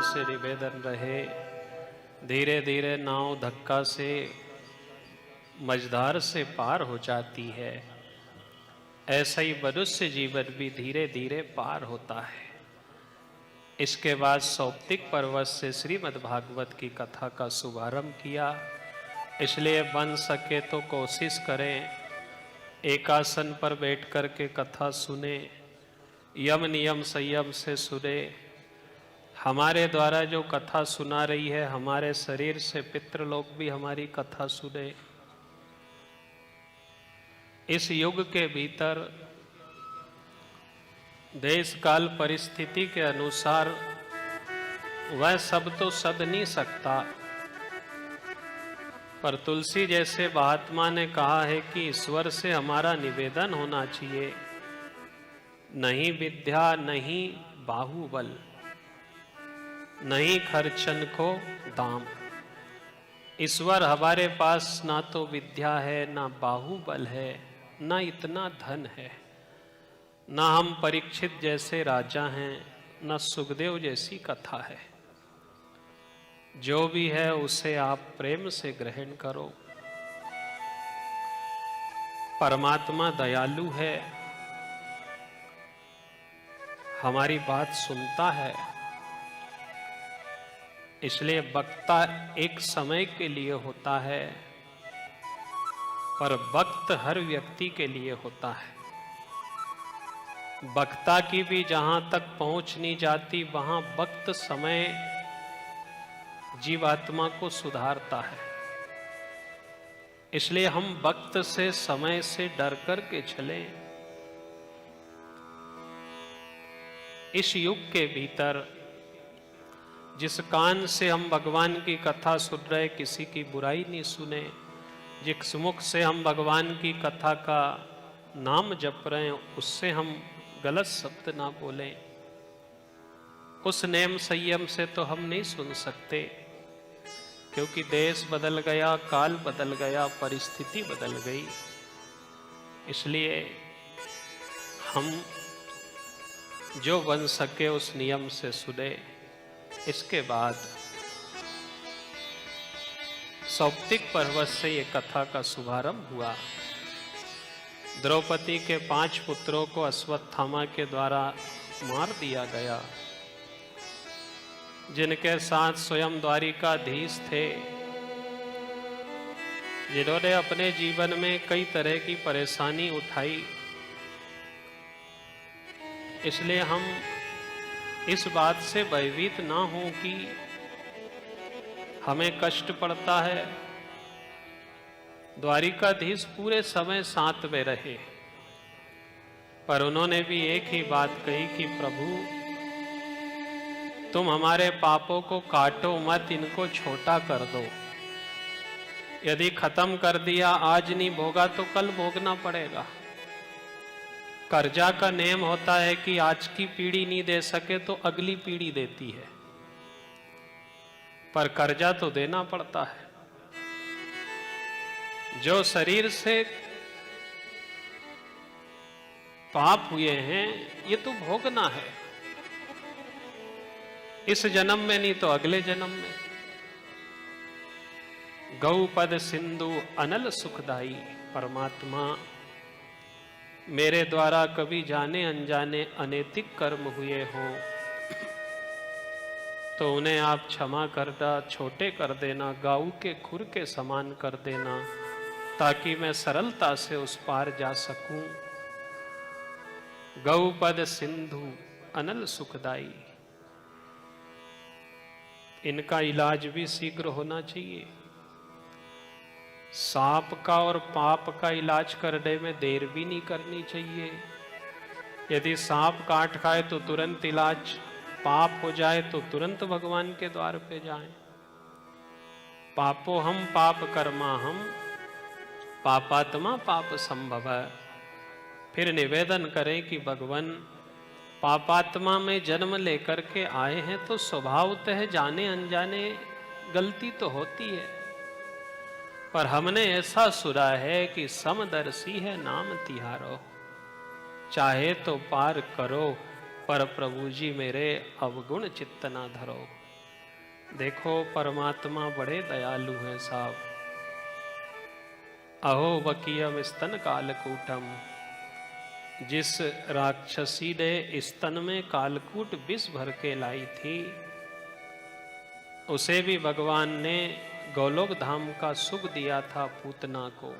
से निवेदन रहे, धीरे धीरे नाव धक्का से मझधार से पार हो जाती है, ऐसा ही मनुष्य जीवन भी धीरे धीरे पार होता है। इसके बाद सौप्तिक पर्वत से श्रीमद् भागवत की कथा का शुभारंभ किया। इसलिए बन सके तो कोशिश करें, एकासन पर बैठ कर के कथा सुने, यम नियम संयम से सुने। हमारे द्वारा जो कथा सुना रही है, हमारे शरीर से पितृलोक भी हमारी कथा सुने। इस युग के भीतर देश काल परिस्थिति के अनुसार वह सब तो सद नहीं सकता, पर तुलसी जैसे महात्मा ने कहा है कि ईश्वर से हमारा निवेदन होना चाहिए, नहीं विद्या नहीं बाहुबल, नहीं खर्चन को दाम। ईश्वर हमारे पास ना तो विद्या है, ना बाहुबल है, ना इतना धन है, ना हम परीक्षित जैसे राजा हैं, ना सुखदेव जैसी कथा है। जो भी है उसे आप प्रेम से ग्रहण करो। परमात्मा दयालु है, हमारी बात सुनता है। इसलिए वक्ता एक समय के लिए होता है, पर वक्त हर व्यक्ति के लिए होता है। वक्ता की भी जहां तक पहुंच नहीं जाती, वहां वक्त समय जीवात्मा को सुधारता है। इसलिए हम वक्त से समय से डर कर के चलें। इस युग के भीतर जिस कान से हम भगवान की कथा सुन रहे, किसी की बुराई नहीं सुने, जिस मुख से हम भगवान की कथा का नाम जप रहे हैं, उससे हम गलत शब्द ना बोलें। उस नेम संयम से तो हम नहीं सुन सकते, क्योंकि देश बदल गया, काल बदल गया, परिस्थिति बदल गई। इसलिए हम जो बन सके उस नियम से सुने। इसके बाद सौप्तिक पर्वत से ये कथा का शुभारंभ हुआ। द्रौपदी के 5 पुत्रों को अश्वत्थामा के द्वारा मार दिया गया, जिनके साथ स्वयं द्वारिकाधीश थे, जिन्होंने अपने जीवन में कई तरह की परेशानी उठाई। इसलिए हम इस बात से भयभीत ना हों कि हमें कष्ट पड़ता है। द्वारिकाधीश पूरे समय साथ में रहे, पर उन्होंने भी एक ही बात कही कि प्रभु, तुम हमारे पापों को काटो मत, इनको छोटा कर दो। यदि खत्म कर दिया, आज नहीं भोगा तो कल भोगना पड़ेगा। कर्जा का नेम होता है कि आज की पीढ़ी नहीं दे सके तो अगली पीढ़ी देती है, पर कर्जा तो देना पड़ता है। जो शरीर से पाप हुए हैं, ये तो भोगना है, इस जन्म में नहीं तो अगले जन्म में। गौपद सिंधु अनल सुखदाई, परमात्मा मेरे द्वारा कभी जाने अनजाने अनैतिक कर्म हुए हों तो उन्हें आप क्षमा करना, छोटे कर देना, गाऊ के खुर के समान कर देना, ताकि मैं सरलता से उस पार जा सकूं। गौपद सिंधु अनल सुखदाई, इनका इलाज भी शीघ्र होना चाहिए। सांप का और पाप का इलाज करने में देर भी नहीं करनी चाहिए। यदि सांप काट खाए तो तुरंत इलाज, पाप हो जाए तो तुरंत भगवान के द्वार पे जाएं। पापो हम पाप कर्मा हम, पापात्मा पाप संभव। फिर निवेदन करें कि भगवान, पापात्मा में जन्म लेकर के आए हैं तो स्वभावतः जाने अनजाने गलती तो होती है, पर हमने ऐसा सुना है कि समदर्शी है नाम तिहारो, चाहे तो पार करो, पर प्रभु जी मेरे अवगुण चित्त ना धरो। देखो परमात्मा बड़े दयालु हैं साहब। अहो वकीयम स्तन कालकूटम, जिस राक्षसी ने स्तन में कालकूट विष भर के लाई थी, उसे भी भगवान ने गोलोक धाम का सुख दिया था पूतना को।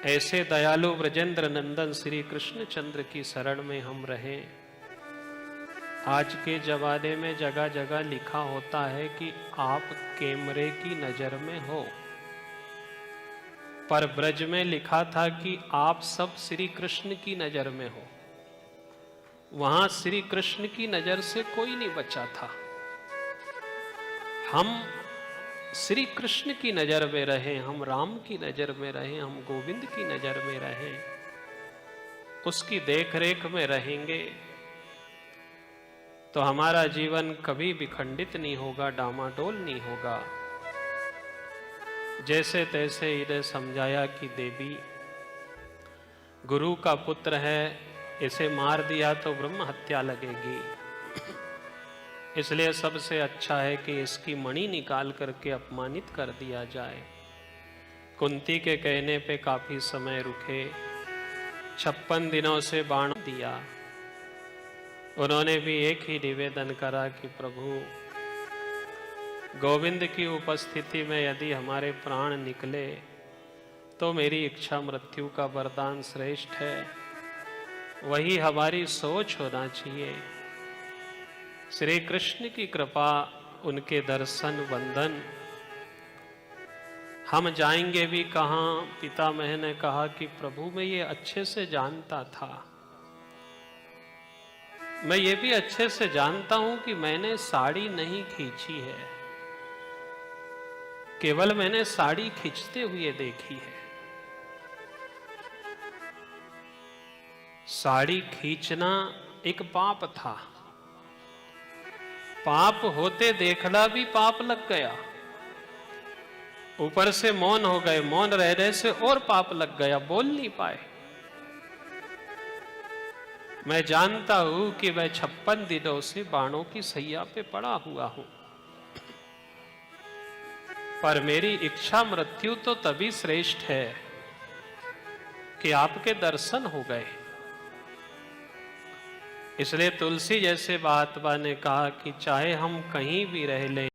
ऐसे दयालु ब्रजेंद्र नंदन श्री कृष्ण चंद्र की शरण में हम रहें। आज के जमाने में जगह जगह लिखा होता है कि आप कैमरे की नजर में हो, पर ब्रज में लिखा था कि आप सब श्री कृष्ण की नजर में हो। वहां श्री कृष्ण की नजर से कोई नहीं बचा था। हम श्री कृष्ण की नजर में रहें, हम राम की नजर में रहें, हम गोविंद की नजर में रहें, उसकी देखरेख में रहेंगे तो हमारा जीवन कभी भी खंडित नहीं होगा, डामाडोल नहीं होगा। जैसे तैसे इन्हें समझाया कि देवी गुरु का पुत्र है, इसे मार दिया तो ब्रह्म हत्या लगेगी, इसलिए सबसे अच्छा है कि इसकी मणि निकाल करके अपमानित कर दिया जाए। कुंती के कहने पे काफी समय रुके, 56 दिनों से बाण दिया। उन्होंने भी एक ही निवेदन करा कि प्रभु गोविंद की उपस्थिति में यदि हमारे प्राण निकले तो मेरी इच्छा मृत्यु का वरदान श्रेष्ठ है, वही हमारी सोच होना चाहिए। श्री कृष्ण की कृपा, उनके दर्शन वंदन, हम जाएंगे भी कहाँ। पितामह ने कहा कि प्रभु मैं ये अच्छे से जानता था, मैं ये भी अच्छे से जानता हूं कि मैंने साड़ी नहीं खींची है, केवल मैंने साड़ी खींचते हुए देखी है। साड़ी खींचना एक पाप था, पाप होते देखना भी पाप लग गया, ऊपर से मौन हो गए, मौन रहने से और पाप लग गया, बोल नहीं पाए। मैं जानता हूं कि मैं 56 दिनों से बाणों की सैया पे पड़ा हुआ हूं, पर मेरी इच्छा मृत्यु तो तभी श्रेष्ठ है कि आपके दर्शन हो गए। इसलिए तुलसी जैसे महात्मा ने कहा कि चाहे हम कहीं भी रह लें,